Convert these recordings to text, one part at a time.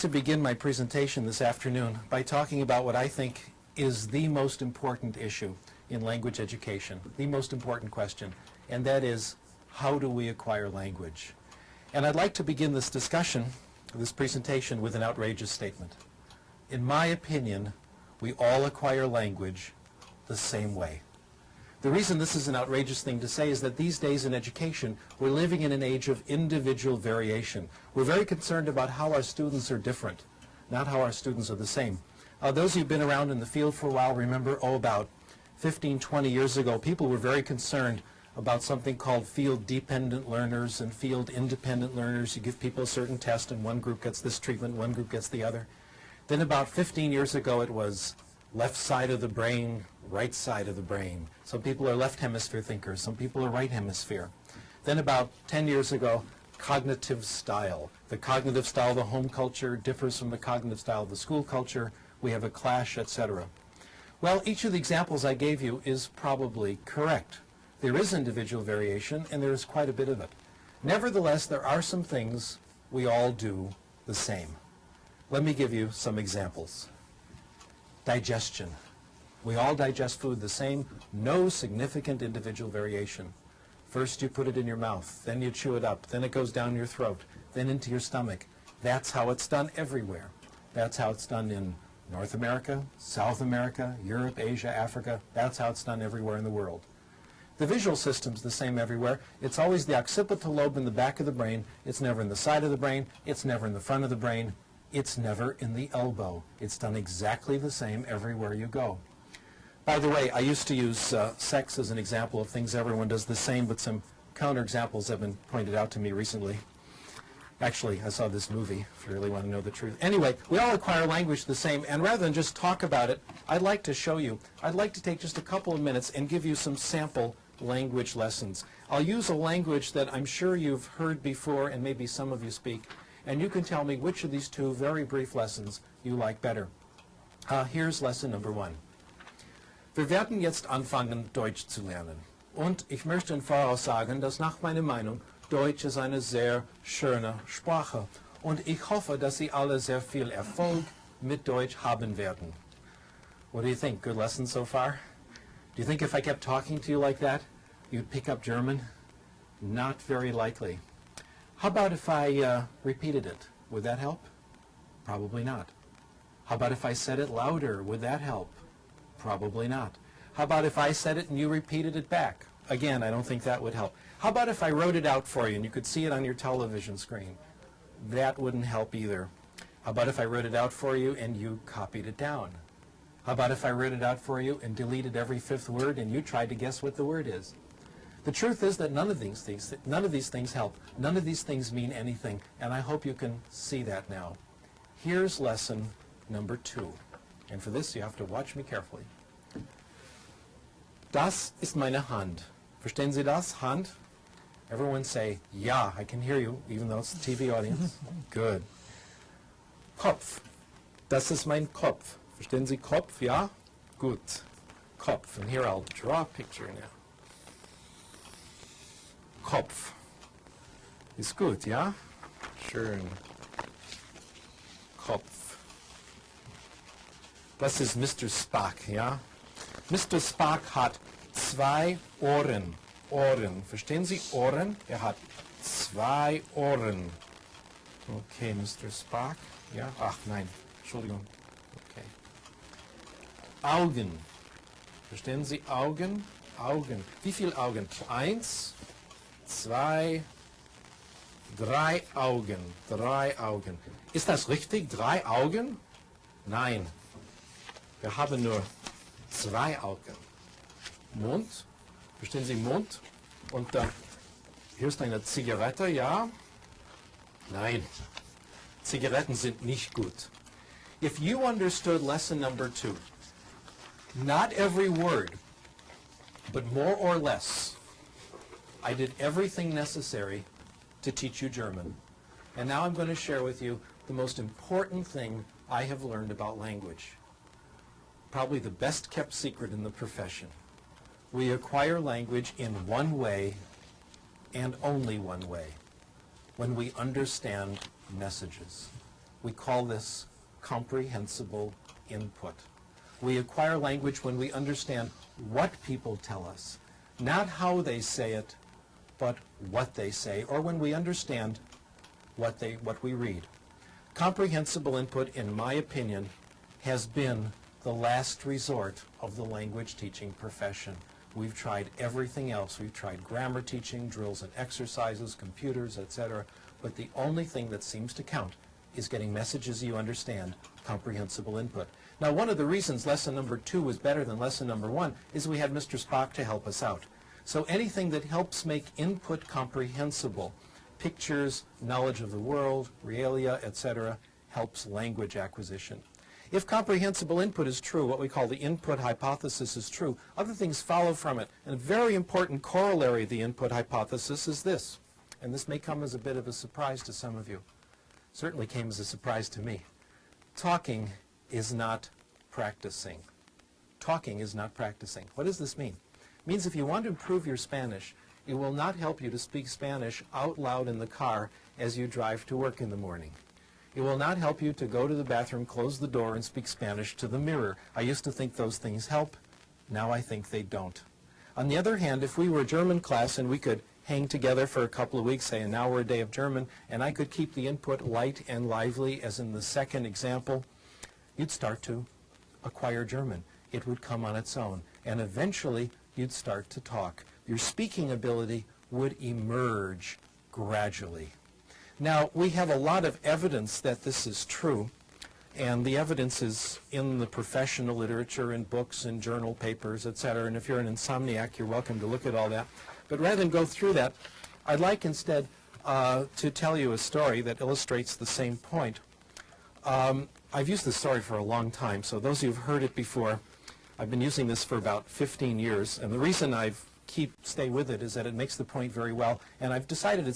to begin my presentation this afternoon by talking about what I think is the most important issue in language education, the most important question, and that is, how do we acquire language? And I'd like to begin this discussion, this presentation, with an outrageous statement. In my opinion, we all acquire language the same way. The reason this is an outrageous thing to say is that these days in education, we're living in an age of individual variation. We're very concerned about how our students are different, not how our students are the same. Those of you who've been around in the field for a while remember, about 15, 20 years ago, people were very concerned about something called field-dependent learners and field-independent learners. You give people a certain test and one group gets this treatment, one group gets the other. Then about 15 years ago it was left side of the brain, right side of the brain. Some people are left hemisphere thinkers, some people are right hemisphere. Then about 10 years ago, cognitive style. The cognitive style of the home culture differs from the cognitive style of the school culture. We have a clash, etc. Well, each of the examples I gave you is probably correct. There is individual variation, and there is quite a bit of it. Nevertheless, there are some things we all do the same. Let me give you some examples. Digestion. We all digest food the same, no significant individual variation. First you put it in your mouth, then you chew it up, then it goes down your throat, then into your stomach. That's how it's done everywhere. That's how it's done in North America, South America, Europe, Asia, Africa. That's how it's done everywhere in the world. The visual system's the same everywhere. It's always the occipital lobe in the back of the brain. It's never in the side of the brain. It's never in the front of the brain. It's never in the elbow. It's done exactly the same everywhere you go. By the way, I used to use sex as an example of things everyone does the same, but some counterexamples have been pointed out to me recently. Actually, I saw this movie, if you really want to know the truth. Anyway, we all acquire language the same, and rather than just talk about it, I'd like to show you. I'd like to take just a couple of minutes and give you some sample language lessons. I'll use a language that I'm sure you've heard before, and maybe some of you speak, and you can tell me which of these two very brief lessons you like better. Here's lesson number 1. Wir werden jetzt anfangen, Deutsch zu lernen. Und ich möchte im Voraus sagen, dass nach meiner Meinung Deutsch ist eine sehr schöne Sprache. Und ich hoffe, dass Sie alle sehr viel Erfolg mit Deutsch haben werden. What do you think? Good lesson so far? Do you think if I kept talking to you like that, you'd pick up German? Not very likely. How about if I repeated it? Would that help? Probably not. How about if I said it louder? Would that help? Probably not. How about if I said it and you repeated it back? Again, I don't think that would help. How about if I wrote it out for you and you could see it on your television screen? That wouldn't help either. How about if I wrote it out for you and you copied it down? How about if I wrote it out for you and deleted every 5th word and you tried to guess what the word is? The truth is that none of these things help. None of these things mean anything, and I hope you can see that now. Here's lesson number 2. And for this, you have to watch me carefully. Das ist meine Hand. Verstehen Sie das? Hand? Everyone say, ja, I can hear you, even though it's a TV audience. Good. Kopf. Das ist mein Kopf. Verstehen Sie Kopf? Ja? Gut. Kopf. And here I'll draw a picture now. Kopf. Ist gut, ja? Schön. Kopf. Das ist Mr. Spock, ja? Mr. Spock hat 2 Ohren. Ohren. Verstehen Sie Ohren? Er hat 2 Ohren. Okay, Mr. Spock. Ja? Ach, nein. Entschuldigung. Okay. Augen. Verstehen Sie Augen? Augen. Wie viele Augen? 1, 2, 3 Augen. 3 Augen. Ist das richtig? 3 Augen? Nein. Wir haben nur 2 Augen. Mund. Verstehen Sie Mund? Und hier ist eine Zigarette, ja? Nein. Zigaretten sind nicht gut. If you understood lesson number 2, not every word, but more or less, I did everything necessary to teach you German. And now I'm going to share with you the most important thing I have learned about language. Probably the best kept secret in the profession. We acquire language in one way and only one way, when we understand messages. We call this comprehensible input. We acquire language when we understand what people tell us, not how they say it, but what they say, or when we understand what we read. Comprehensible input, in my opinion, has been the last resort of the language teaching profession. We've tried everything else. We've tried grammar teaching, drills and exercises, computers, etc. But the only thing that seems to count is getting messages you understand, comprehensible input. Now, one of the reasons lesson number 2 was better than lesson number 1 is we had Mr. Spock to help us out. So anything that helps make input comprehensible, pictures, knowledge of the world, realia, etc., helps language acquisition. If comprehensible input is true, what we call the input hypothesis is true, other things follow from it. And a very important corollary of the input hypothesis is this, and this may come as a bit of a surprise to some of you. Certainly came as a surprise to me. Talking is not practicing. Talking is not practicing. What does this mean? It means if you want to improve your Spanish, it will not help you to speak Spanish out loud in the car as you drive to work in the morning. It will not help you to go to the bathroom, close the door, and speak Spanish to the mirror. I used to think those things help. Now I think they don't. On the other hand, if we were a German class and we could hang together for a couple of weeks, say an hour a day of German, and I could keep the input light and lively, as in the second example, you'd start to acquire German. It would come on its own. And eventually, you'd start to talk. Your speaking ability would emerge gradually. Now, we have a lot of evidence that this is true, and the evidence is in the professional literature, in books, in journal papers, etc. And if you're an insomniac, you're welcome to look at all that. But rather than go through that, I'd like instead to tell you a story that illustrates the same point. I've used this story for a long time, so those of you who've heard it before, I've been using this for about 15 years, and the reason I've stay with it is that it makes the point very well, and I've discovered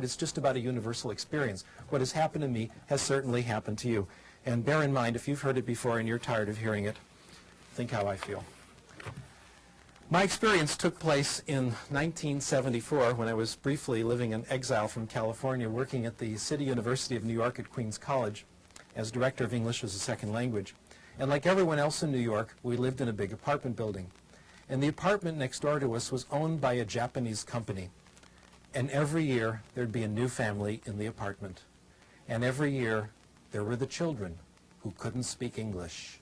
it's just about a universal experience. What has happened to me has certainly happened to you. And bear in mind, if you've heard it before and you're tired of hearing it, think how I feel. My experience took place in 1974 when I was briefly living in exile from California, working at the City University of New York at Queens College as Director of English as a Second Language. And like everyone else in New York, we lived in a big apartment building. And the apartment next door to us was owned by a Japanese company. And every year, there'd be a new family in the apartment. And every year, there were the children who couldn't speak English.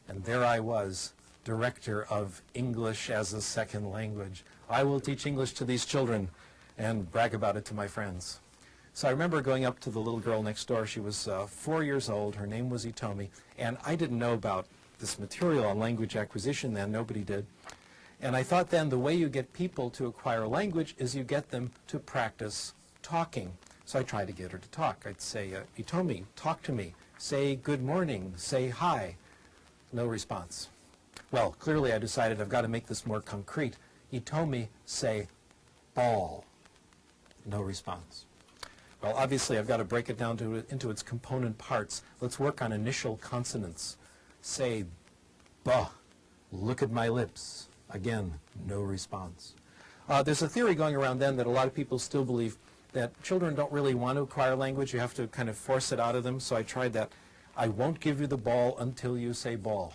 And there I was, Director of English as a Second Language. I will teach English to these children and brag about it to my friends. So I remember going up to the little girl next door. She was 4 years old. Her name was Itomi. And I didn't know about this material on language acquisition then. Nobody did. And I thought then the way you get people to acquire language is you get them to practice talking. So I tried to get her to talk. I'd say, Itomi, talk to me. Say good morning. Say hi. No response. Well, clearly I decided I've got to make this more concrete. Itomi, say ball. No response. Well, obviously I've got to break it down into its component parts. Let's work on initial consonants. Say buh. Look at my lips. Again, no response. There's a theory going around then that a lot of people still believe that children don't really want to acquire language. You have to kind of force it out of them. So I tried that. I won't give you the ball until you say ball.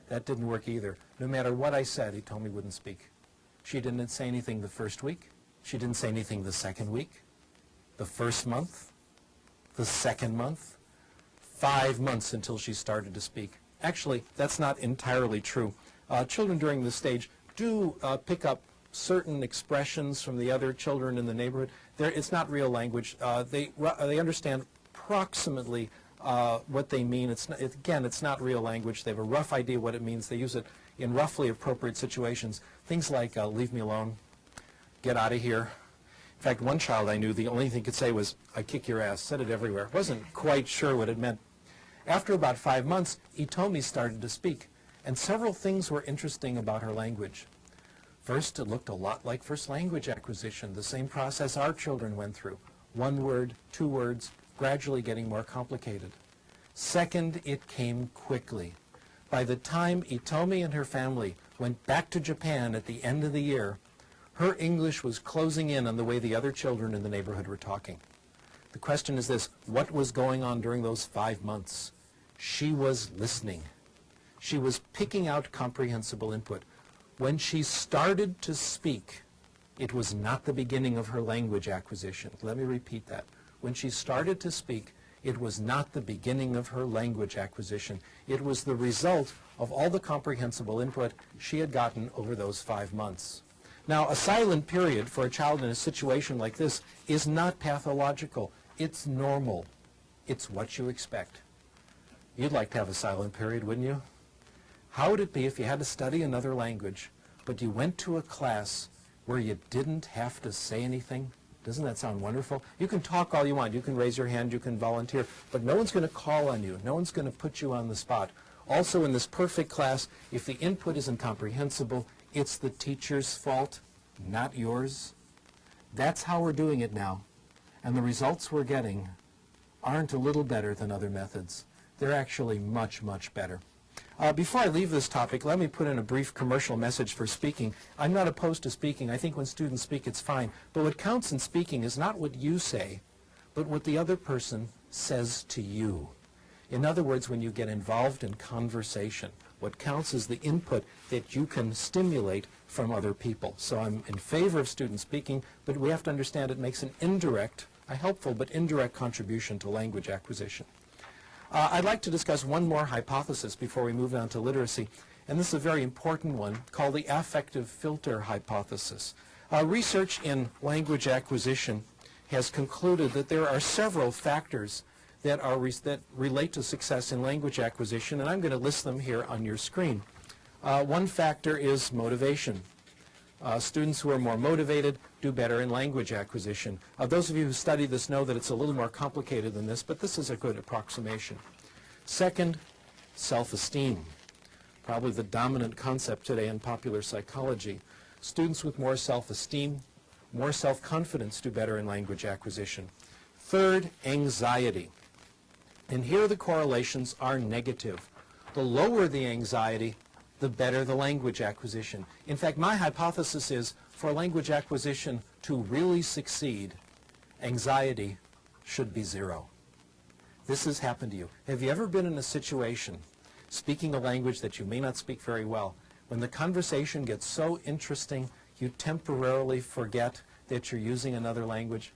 That didn't work either. No matter what I said, Itomi wouldn't speak. She didn't say anything the first week. She didn't say anything the second week, the first month, the second month, 5 months until she started to speak. Actually, that's not entirely true. Children during this stage do pick up certain expressions from the other children in the neighborhood. It's not real language. They understand approximately what they mean. Again, it's not real language. They have a rough idea what it means. They use it in roughly appropriate situations. Things like, leave me alone, get out of here. In fact, one child I knew, the only thing he could say was, I kick your ass, said it everywhere. Wasn't quite sure what it meant. After about 5 months, Itomi started to speak. And several things were interesting about her language. First, it looked a lot like first language acquisition, the same process our children went through. 1 word, 2 words, gradually getting more complicated. Second, it came quickly. By the time Itomi and her family went back to Japan at the end of the year, her English was closing in on the way the other children in the neighborhood were talking. The question is this: what was going on during those 5 months? She was listening. She was picking out comprehensible input. When she started to speak, it was not the beginning of her language acquisition. Let me repeat that. When she started to speak, it was not the beginning of her language acquisition. It was the result of all the comprehensible input she had gotten over those 5 months. Now, a silent period for a child in a situation like this is not pathological. It's normal. It's what you expect. You'd like to have a silent period, wouldn't you? How would it be if you had to study another language, but you went to a class where you didn't have to say anything? Doesn't that sound wonderful? You can talk all you want. You can raise your hand. You can volunteer. But no one's going to call on you. No one's going to put you on the spot. Also, in this perfect class, if the input isn't comprehensible, it's the teacher's fault, not yours. That's how we're doing it now. And the results we're getting aren't a little better than other methods. They're actually much, much better. Before I leave this topic, let me put in a brief commercial message for speaking. I'm not opposed to speaking. I think when students speak, it's fine. But what counts in speaking is not what you say, but what the other person says to you. In other words, when you get involved in conversation, what counts is the input that you can stimulate from other people. So I'm in favor of student speaking, but we have to understand it makes an indirect, a helpful but indirect contribution to language acquisition. I'd like to discuss one more hypothesis before we move on to literacy, and this is a very important one called the affective filter hypothesis. Research in language acquisition has concluded that there are several factors that relate to success in language acquisition, and I'm going to list them here on your screen. One factor is motivation. Students who are more motivated do better in language acquisition. Those of you who study this know that it's a little more complicated than this, but this is a good approximation. Second, self-esteem. Probably the dominant concept today in popular psychology. Students with more self-esteem, more self-confidence do better in language acquisition. Third, anxiety. And here the correlations are negative. The lower the anxiety, the better the language acquisition. In fact, my hypothesis is for language acquisition to really succeed, anxiety should be 0. This has happened to you. Have you ever been in a situation, speaking a language that you may not speak very well, when the conversation gets so interesting, you temporarily forget that you're using another language?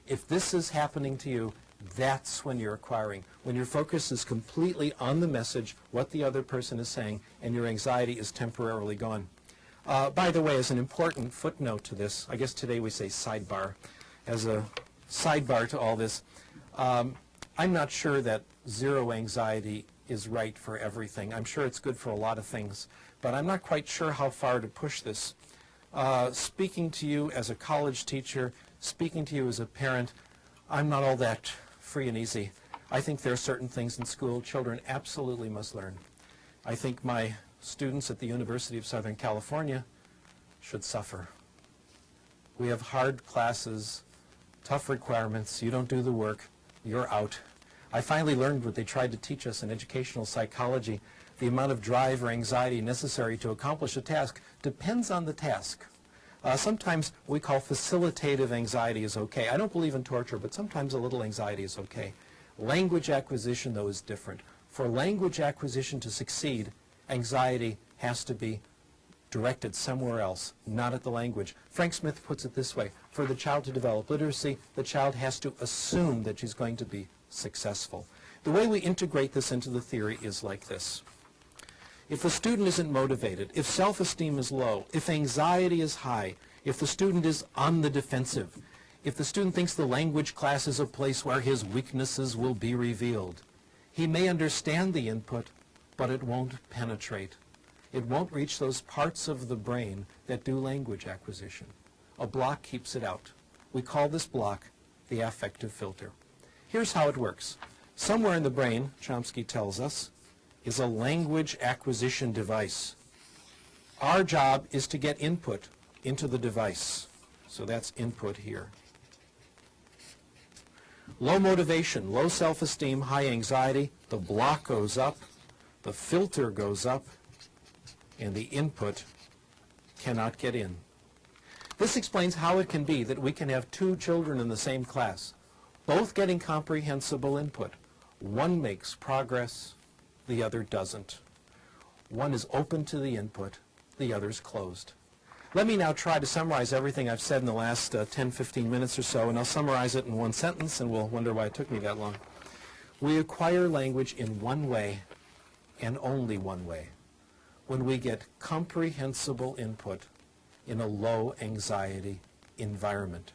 If this is happening to you, that's when you're acquiring. When your focus is completely on the message, what the other person is saying, and your anxiety is temporarily gone. By the way, as an important footnote to this, I guess today we say sidebar, as a sidebar to all this, I'm not sure that 0 anxiety is right for everything. I'm sure it's good for a lot of things, but I'm not quite sure how far to push this. Speaking to you as a college teacher, speaking to you as a parent, I'm not all that free and easy. I think there are certain things in school children absolutely must learn. I think my students at the University of Southern California should suffer. We have hard classes, tough requirements. You don't do the work, you're out. I finally learned what they tried to teach us in educational psychology. The amount of drive or anxiety necessary to accomplish a task depends on the task. Sometimes we call facilitative anxiety is okay. I don't believe in torture, but sometimes a little anxiety is okay. Language acquisition, though, is different. For language acquisition to succeed, anxiety has to be directed somewhere else, not at the language. Frank Smith puts it this way: for the child to develop literacy, the child has to assume that she's going to be successful. The way we integrate this into the theory is like this. If the student isn't motivated, if self-esteem is low, if anxiety is high, if the student is on the defensive, if the student thinks the language class is a place where his weaknesses will be revealed, he may understand the input, but it won't penetrate. It won't reach those parts of the brain that do language acquisition. A block keeps it out. We call this block the affective filter. Here's how it works. Somewhere in the brain, Chomsky tells us, is a language acquisition device. Our job is to get input into the device. So that's input here. Low motivation, low self-esteem, high anxiety, the block goes up, the filter goes up, and the input cannot get in. This explains how it can be that we can have 2 children in the same class. both getting comprehensible input. One makes progress, the other doesn't. One is open to the input, the other's closed. Let me now try to summarize everything I've said in the last 10, 15 minutes or so, and I'll summarize it in one sentence, and we'll wonder why it took me that long. We acquire language in one way, and only one way, when we get comprehensible input in a low anxiety environment.